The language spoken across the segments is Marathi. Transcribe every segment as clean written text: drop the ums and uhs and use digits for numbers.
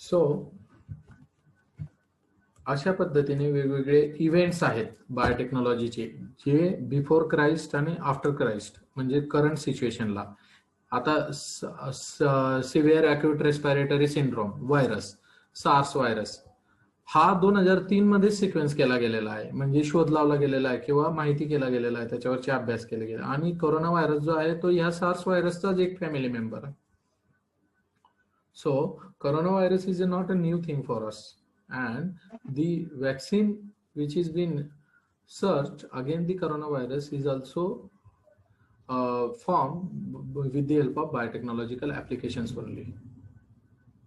सो अशा पद्धतीने वेगवेगळे इव्हेंट्स आहेत बायोटेक्नॉलॉजीचे, जे बिफोर क्राइस्ट आणि आफ्टर क्राइस्ट म्हणजे करंट सिच्युएशनला. आता severe acute respiratory syndrome virus, SARS virus, हा 2003 मध्ये सिक्वेन्स केला गेलेला आहे, म्हणजे शोध लावला गेलेला आहे किंवा माहिती केला गेलेला आहे, त्याच्यावरचे अभ्यास केले गेले. आणि कोरोना व्हायरस जो आहे तो ह्या सार्स व्हायरसचाच एक फॅमिली मेंबर आहे. So coronavirus is not a new thing for us, and the vaccine which is been searched against the coronavirus is also formed with the help of biotechnological applications only.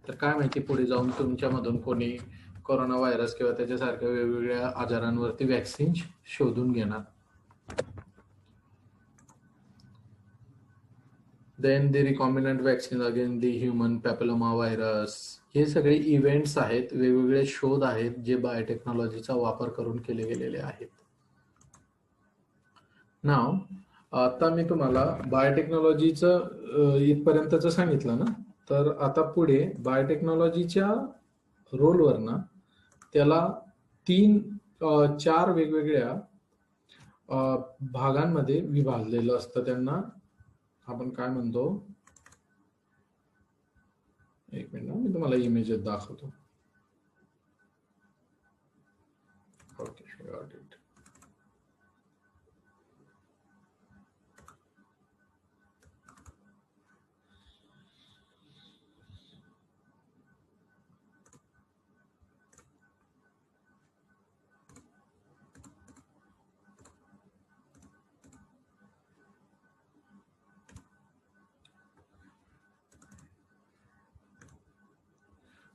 तर काय माहिती पुढे जाऊन तुमच्यामधून कोणी कोरोना व्हायरस किंवा त्याच्यासारख्या वेगवेगळ्या आजारांवरती वॅक्सिन शोधून घेणार. Then the recombinant vaccine against the human papilloma virus, हे सगळे इव्हेंट्स आहेत, वेगवेगळे शोध आहेत जे बायोटेक्नॉलॉजीचा वापर करून केले गेलेले आहेत. नाव आता मी तुम्हाला बायोटेक्नॉलॉजीचं इथपर्यंतच सांगितलं ना, तर आता पुढे बायोटेक्नॉलॉजीच्या रोलवरनं त्याला 4 वेगवेगळ्या भागांमध्ये विभागलेलं असतं. त्यांना आपण काय म्हणतो, एक मिनिट मी तुम्हाला इमेजेस दाखवतो. Okay, got it.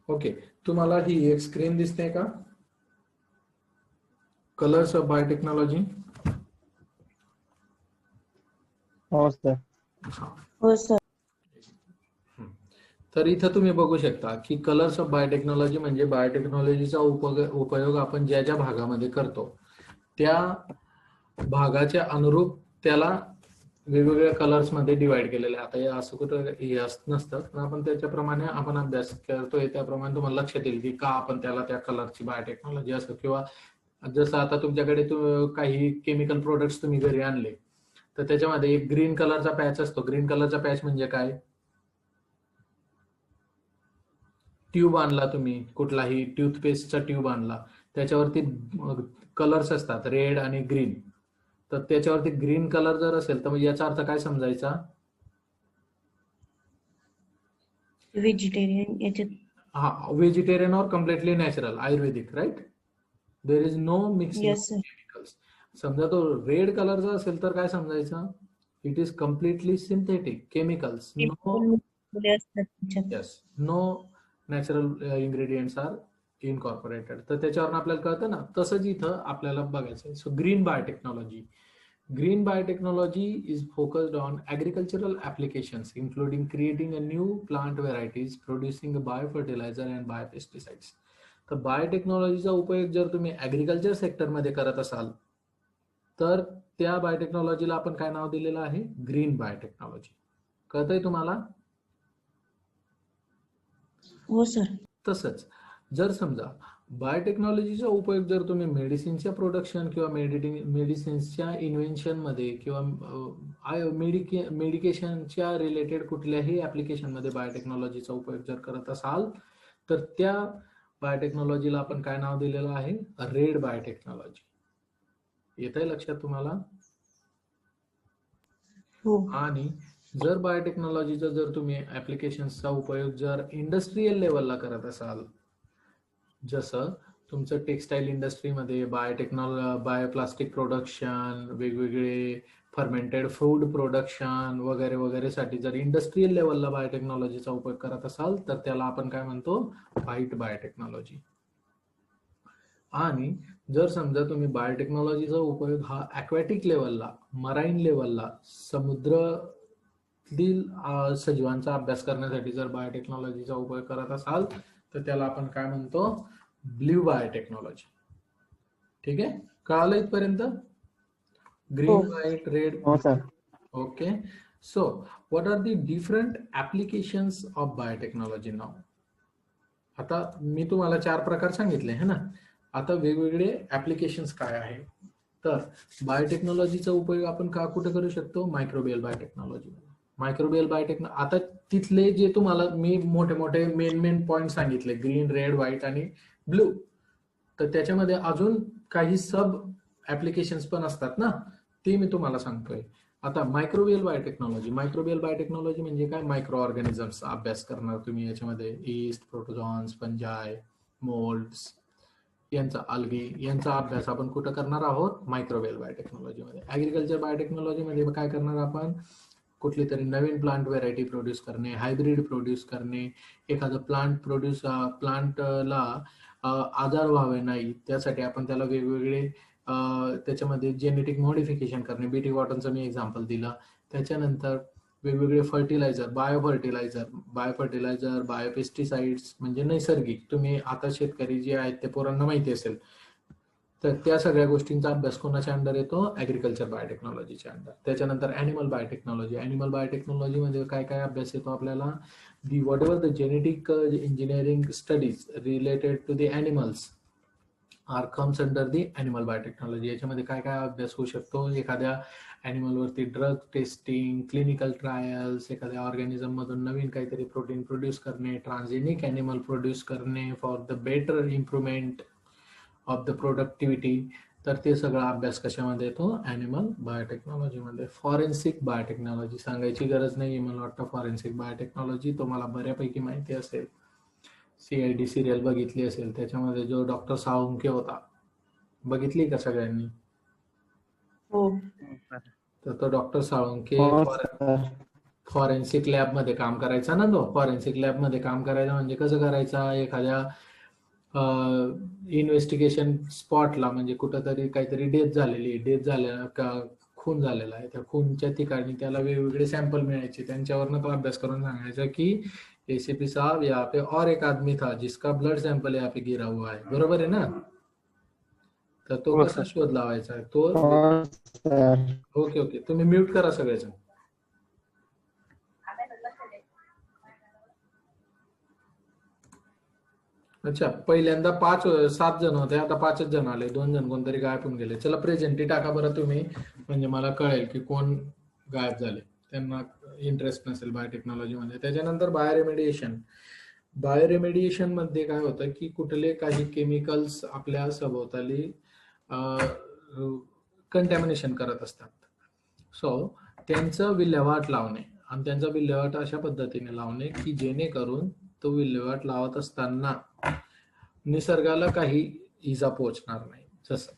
ओके, तुम्हाला ही एक स्क्रीन दिसते का? Colours of biotechnology. हो सर. हो सर. तर इथं तुम्ही बघू शकता की कलर्स ऑफ बायोटेक्नॉलॉजी म्हणजे बायोटेक्नॉलॉजीचा उपयोग आपण ज्या ज्या भागामध्ये करतो त्या भागाच्या अनुरूप त्याला वेगवेगळ्या कलर्स मध्ये डिवाइड केलेले. आता हे असं कुठं हे नसतं, पण आपण त्याच्याप्रमाणे आपण अभ्यास करतोय त्याप्रमाणे तुम्हाला लक्षात येईल की का आपण त्याला त्या कलरची बायोटेक्नॉलॉजी असं. किंवा जसं आता तुमच्याकडे काही केमिकल प्रोडक्ट्स तुम्ही घरी आणले तर त्याच्यामध्ये एक ग्रीन कलरचा पॅच असतो. ग्रीन कलरचा पॅच म्हणजे काय? ट्यूब आणला तुम्ही, कुठलाही टूथपेस्टचा ट्यूब आणला, त्याच्यावरती कलर्स असतात रेड आणि ग्रीन. तर त्याच्यावरती ग्रीन कलर जर असेल तर याचा अर्थ काय समजायचा? व्हेजिटेरियन. हा, व्हेजिटेरियन और completely natural Ayurvedic, right? There is no mixing chemicals. समजा तो रेड कलरचा असेल तर काय समजायचं? It is completely synthetic chemicals, no natural ingredients are incorporated. तर त्याच्यावरून आपल्याला कळतं ना, तसंच इथं आपल्याला बघायचं. So green biotechnology. Green biotechnology is focused on agricultural applications, including creating a new plant varieties, producing a biofertilizer and biopesticides. तर बायोटेक्नॉलॉजीचा उपयोग जर तुम्ही ऍग्रिकल्चर सेक्टरमध्ये करत असाल तर त्या बायोटेक्नॉलॉजीला आपण काय नाव दिलेलं आहे? Green biotechnology. कळतंय तुम्हाला? हो सर. तसंच जर समजा बायोटेक्नॉलॉजीचा उपयोग जर तुम्ही मेडिसिनच्या प्रोडक्शन किंवा मेडिसिन्सच्या इन्व्हेन्शन मध्ये किंवा मेडिकेशनच्या रिलेटेड कुठल्याही ऍप्लिकेशन मध्ये बायोटेक्नॉलॉजीचा उपयोग जर करत असाल तर त्या बायोटेक्नॉलॉजीला आपण काय नाव दिलेलं आहे? Red biotechnology. येतंय लक्षात तुम्हाला? हो. आणि जर बायोटेक्नॉलॉजीचा जर तुम्ही ऍप्लिकेशन्सचा उपयोग जर इंडस्ट्रियल लेवलला करत असाल, जसं तुमचं टेक्सटाईल इंडस्ट्रीमध्ये बायोप्लास्टिक प्रोडक्शन, वेगवेगळे फर्मेंटेड फूड प्रोडक्शन वगैरे वगैरे साठी जर इंडस्ट्रियल लेवलला बायोटेक्नॉलॉजीचा उपयोग करत असाल तर त्याला आपण काय म्हणतो? White biotechnology. आणि जर समजा तुम्ही बायोटेक्नॉलॉजीचा उपयोग हा ॲक्वॅटिक लेवलला, मराईन लेवलला, समुद्रातील सजीवांचा अभ्यास करण्यासाठी जर बायोटेक्नॉलॉजीचा उपयोग करत असाल तर त्याला आपण काय म्हणतो? Blue biotechnology. ठीक आहे, कळालं इथपर्यंत? Green, white, red. हो sir. Okay, so what are the different applications of biotechnology नाव? आता मी तुम्हाला 4 प्रकार सांगितले है ना. आता वेगवेगळे ऍप्लिकेशन्स काय आहे, तर बायोटेक्नॉलॉजीचा उपयोग आपण का कुठे करू शकतो, मायक्रोबियल बायोटेक्नॉलॉजी. मायक्रोबियल बायोटेक्नॉलॉजी, आता तिथले जे तुम्हाला मी मोठे मोठे मेन पॉइंट सांगितले, ग्रीन, रेड, व्हाईट आणि ब्लू, तर त्याच्यामध्ये अजून काही सब ऍप्लिकेशन्स पण असतात ना, ते मी तुम्हाला सांगतोय. आता मायक्रोबियल बायोटेक्नॉलॉजी म्हणजे काय, मायक्रो ऑर्गॅनिझम्सचा अभ्यास करणार तुम्ही. याच्यामध्ये ईस्ट, प्रोटोझॉन्स, फंजाय, मोल्ड्स, यांचा अल्गी यांचा अभ्यास आपण कुठं करणार आहोत, मायक्रोबियल बायोटेक्नॉलॉजीमध्ये. ऍग्रिकल्चर बायोटेक्नॉलॉजीमध्ये काय करणार आपण, कुठली तरी नवीन प्लांट व्हेरायटी प्रोड्यूस करणे, हायब्रिड प्रोड्यूस करणे, एखादं प्लांटला आजार व्हावे नाही त्यासाठी आपण त्याला वेगवेगळे त्याच्यामध्ये जेनेटिक मॉडिफिकेशन करणे. बीटी कॉटनचं मी एक्झाम्पल दिलं. त्याच्यानंतर वेगवेगळे फर्टिलायझर, बायोपेस्टिसाइड्स म्हणजे नैसर्गिक, तुम्ही आता शेतकरी जे आहेत ते पोरांना माहिती असेल, तर त्या सगळ्या गोष्टींचा अभ्यास कोणाच्या अंडर येतो, ऍग्रिकल्चर बायोटेक्नॉलॉजीच्या अंडर. त्याच्यानंतर ॲनिमल बायोटेक्नॉलॉजी मध्ये काय काय अभ्यास येतो आपल्याला, whatever the genetic engineering studies related to the animals are comes under the animal biotechnology. याच्यामध्ये काय काय अभ्यास होऊ शकतो, एखाद्या ॲनिमलवरती ड्रग टेस्टिंग, क्लिनिकल ट्रायल्स, एखाद्या ऑर्गॅनिझम मधून नवीन काहीतरी प्रोटीन प्रोड्यूस करणे, ट्रान्सजेनिक ॲनिमल प्रोड्यूस करणे for the better improvement of the productivity. तर ते सगळा अभ्यास कशामध्ये येतो, ॲनिमल बायोटेक्नॉलॉजीमध्ये. फॉरेन्सिक बायोटेक्नॉलॉजी सांगायची गरज नाही, मला वाटतं फॉरेन्सिक बायोटेक्नॉलॉजी तुम्हाला बऱ्यापैकी माहिती असेल. CID सिरियल बघितली असेल, त्याच्यामध्ये जो डॉक्टर साळुंखे होता, बघितली का सगळ्यांनी, हो तर तो डॉक्टर साळुंखे हो सर. फॉरेन्सिक लॅब मध्ये काम करायचा ना. तो फॉरेन्सिक लॅब मध्ये काम करायचा म्हणजे कसं करायचा, एखाद्या इन्व्हेस्टिगेशन स्पॉटला, म्हणजे कुठंतरी काहीतरी डेथ झालेला का खून झालेला आहे, त्या खूनच्या ठिकाणी त्याला वेगवेगळे सॅम्पल मिळायचे, त्यांच्यावरनं तो अभ्यास करून सांगायचा की ACP साहब यहाँ पे और एक आदमी था जिसका ब्लड सॅम्पल यहाँ पे गिरा हुआ है, बरोबर आहे ना. तर तो हो कसा सर. शोध लावायचा तो. हो सर. ओके, तुम्ही म्यूट करा सगळेजण. अच्छा, पहिल्यांदा 7 जण होते, आता 5च जण आले, 2 जण कोणतरी गायब होऊन गेले. चला प्रेझेंटी टाका बरं तुम्ही, म्हणजे मला कळेल की कोण गायब झाले, त्यांना इंटरेस्ट नसेल बायोटेक्नॉलॉजी मध्ये. त्याच्यानंतर बायोरेमेडिएशन मध्ये काय होतं की कुठले काही केमिकल्स आपल्या सभोवताली कंटॅमिनेशन करत असतात. सो त्यांचं विल्हेवाट लावणे, आणि त्यांचा विल्हेवाट अशा पद्धतीने लावणे की जेणेकरून तो विल्हेवाट लावत असताना निसर्गाला काही इजा पोहोचणार नाही. जसं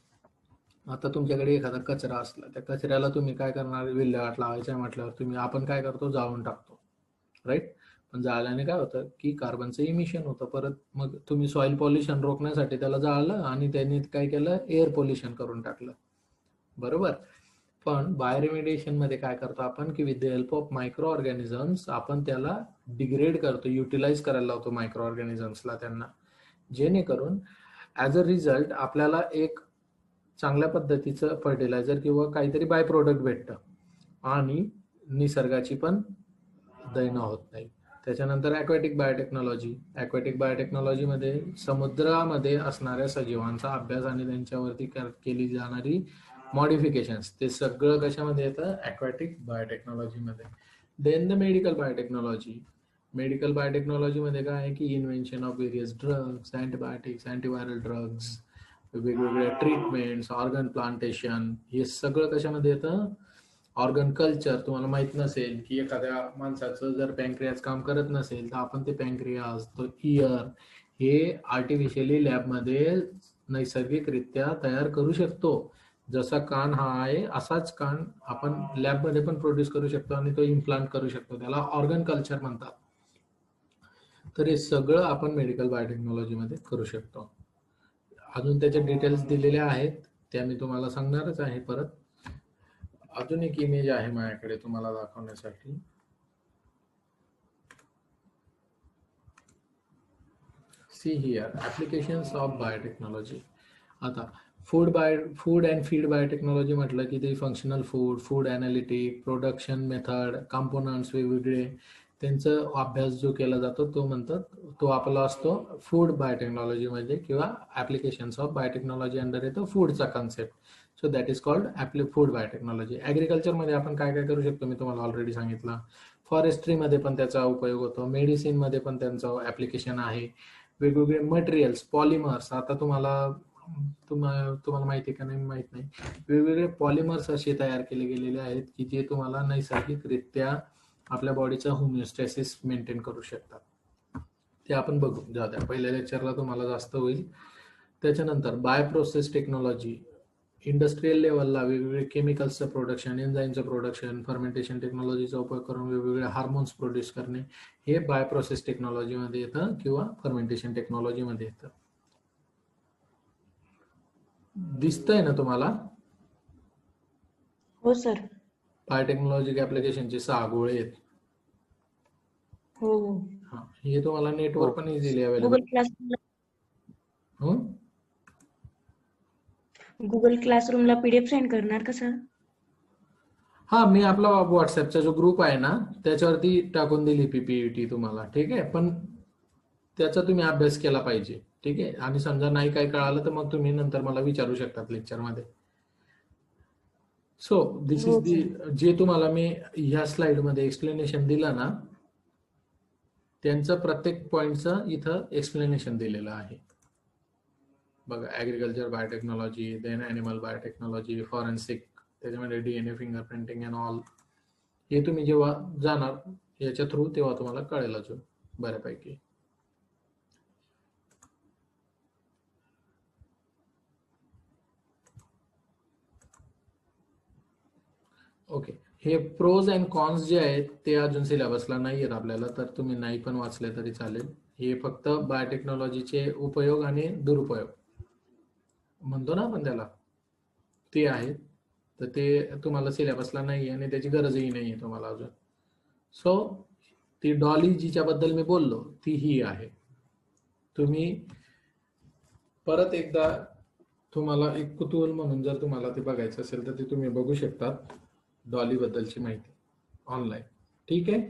आता तुमच्याकडे एखादा कचरा असला, त्या कचऱ्याला तुम्ही काय करणार, विल्हेवाट लावायचं म्हटल्यावर आपण काय करतो, जाळून टाकतो, राईट. पण जाळल्याने काय होतं की कार्बनचं इमिशन होतं. परत मग तुम्ही सॉइल पॉल्युशन रोखण्यासाठी त्याला जाळलं आणि त्यांनी काय केलं, एअर पोल्युशन करून टाकलं, बरोबर. पण बायोरेमेडिएशन मध्ये काय करतो आपण की with the help of micro organisms आपण त्याला डिग्रेड करतो, युटिलाइज करायला लावतो मायक्रो ऑर्गॅनिझम्सला त्यांना, जेणेकरून ऍज अ रिझल्ट आपल्याला एक चांगल्या पद्धतीचं फर्टिलायझर किंवा काहीतरी बाय प्रोडक्ट भेटतं आणि निसर्गाची पण दैना होत नाही. त्याच्यानंतर ॲक्वॅटिक बायोटेक्नॉलॉजीमध्ये समुद्रामध्ये असणाऱ्या सजीवांचा अभ्यास आणि त्यांच्यावरती केली जाणारी मॉडिफिकेशन्स, ते सगळं कशामध्ये येतं, ॲक्वॅटिक बायोटेक्नॉलॉजीमध्ये. देन द मेडिकल बायोटेक्नॉलॉजी मध्ये काय आहे की invention of various drugs, antibiotics, antiviral drugs, वेगवेगळ्या ट्रीटमेंट्स, ऑर्गन प्लांटेशन, हे सगळं कशामध्ये येतं, ऑर्गन कल्चर. तुम्हाला माहित नसेल की एखाद्या माणसाचं जर पॅनक्रियाज काम करत नसेल तर आपण ते पॅनक्रियाज, तो इयर, हे आर्टिफिशियली लॅबमध्ये नैसर्गिकरित्या तयार करू शकतो. जसा कान हा आहे असाच कान आपण लॅबमध्ये पण प्रोड्यूस करू शकतो आणि तो इम्प्लांट करू शकतो, त्याला ऑर्गन कल्चर म्हणतात. तर हे सगळं आपण मेडिकल बायोटेक्नॉलॉजीमध्ये करू शकतो. अजून त्याचे डिटेल्स दिलेले आहेत, त्या मी तुम्हाला सांगणारच आहे. परत अजून एक इमेज आहे माझ्याकडे तुम्हाला दाखवण्यासाठी. See here applications of biotechnology. आता फूड अँड फीड बायोटेक्नॉलॉजी म्हटलं की ते functional food analytic, production method, components वेगवेगळे, त्यांचा अभ्यास जो केला जातो तो म्हणतात तो आपला असतो फूड बायोटेक्नॉलॉजी मध्ये किंवा ऍप्लिकेशन्स ऑफ बायोटेक्नॉलॉजी अंडर येतो फूडचा concept. So that is called food biotechnology. Agriculture मध्ये आपण काय काय करू शकतो मी तुम्हाला ऑलरेडी सांगितलं. फॉरेस्ट्री मध्ये पण त्याचा उपयोग होतो, मेडिसिन मध्ये पण त्यांचं ऍप्लिकेशन आहे. वेगवेगळे मटेरियल्स, पॉलिमर्स, आता तुम्हाला माहिती आहे का नाही माहित नाही, वेगवेगळे पॉलिमर्स असे तयार केले गेलेले आहेत की जे तुम्हाला नैसर्गिकरित्या आपल्या बॉडीचा होमिओस्टॅसिस मेंटेन करू शकतात. ते आपण बघू, जाऊ द्या, पहिल्या लेक्चरला तुम्हाला जास्त होईल. त्याच्यानंतर बायोप्रोसेस टेक्नॉलॉजी, इंडस्ट्रियल लेवलला वेगवेगळे केमिकल्सचं प्रोडक्शन, एन्झाईमचं प्रोडक्शन, फर्मेंटेशन टेक्नॉलॉजीचा उपयोग करून वेगवेगळे हार्मोन्स प्रोड्यूस करणे, हे बायोप्रोसेस टेक्नॉलॉजीमध्ये येतं किंवा फर्मेंटेशन टेक्नॉलॉजीमध्ये येतं. दिसतंय ना तुम्हाला? हो सर. बायोटेक्नॉलॉजी ऍप्लिकेशनचे 6 गोळे आहेत. हो हो. हा, हे तुम्हाला नेटवर पण इझिली अवेलेबल. गुगल क्लासरूमला पीडीएफ सेंड करणार का सर? हा, मी आपला व्हॉट्सअपचा जो ग्रुप आहे ना त्याच्यावरती टाकून दिली पीपीटी तुम्हाला, ठीक आहे. पण त्याचा तुम्ही अभ्यास केला पाहिजे, ठीक आहे. आणि समजा नाही काय कळालं तर मग तुम्ही नंतर मला विचारू शकतात लेक्चरमध्ये. सो दिस इज दी, जे तुम्हाला मी ह्या स्लाइड मध्ये एक्सप्लेनेशन दिलं ना त्यांचं प्रत्येक पॉइंटचं इथं एक्सप्लेनेशन दिलेलं आहे बघा. Agriculture biotechnology, then animal biotechnology, forensic, त्याच्यामध्ये डीएनए फिंगरप्रिंटिंग अँड ऑल. हे तुम्ही जेव्हा जाणार याच्या थ्रू तेव्हा तुम्हाला कळेल अजून बऱ्यापैकी. ओके, हे प्रोज अँड कॉन्स जे आहेत ते अजून सिलेबसला नाही आहेत आपल्याला, तर तुम्ही नाही पण वाचले तरी चालेल. हे फक्त बायोटेक्नॉलॉजीचे उपयोग आणि दुरुपयोग म्हणतो ना आपण त्याला, ते आहेत. तर ते तुम्हाला सिलेबसला नाही आहे आणि त्याची गरजही नाही आहे तुम्हाला अजून. सो ती डॉली जिच्याबद्दल मी बोललो ती ही आहे. तुम्ही परत एकदा, तुम्हाला एक कुतूहल म्हणून जर तुम्हाला ते बघायचं असेल तर ते तुम्ही बघू शकतात, डॉली बद्दलची माहिती ऑनलाईन, ठीक आहे.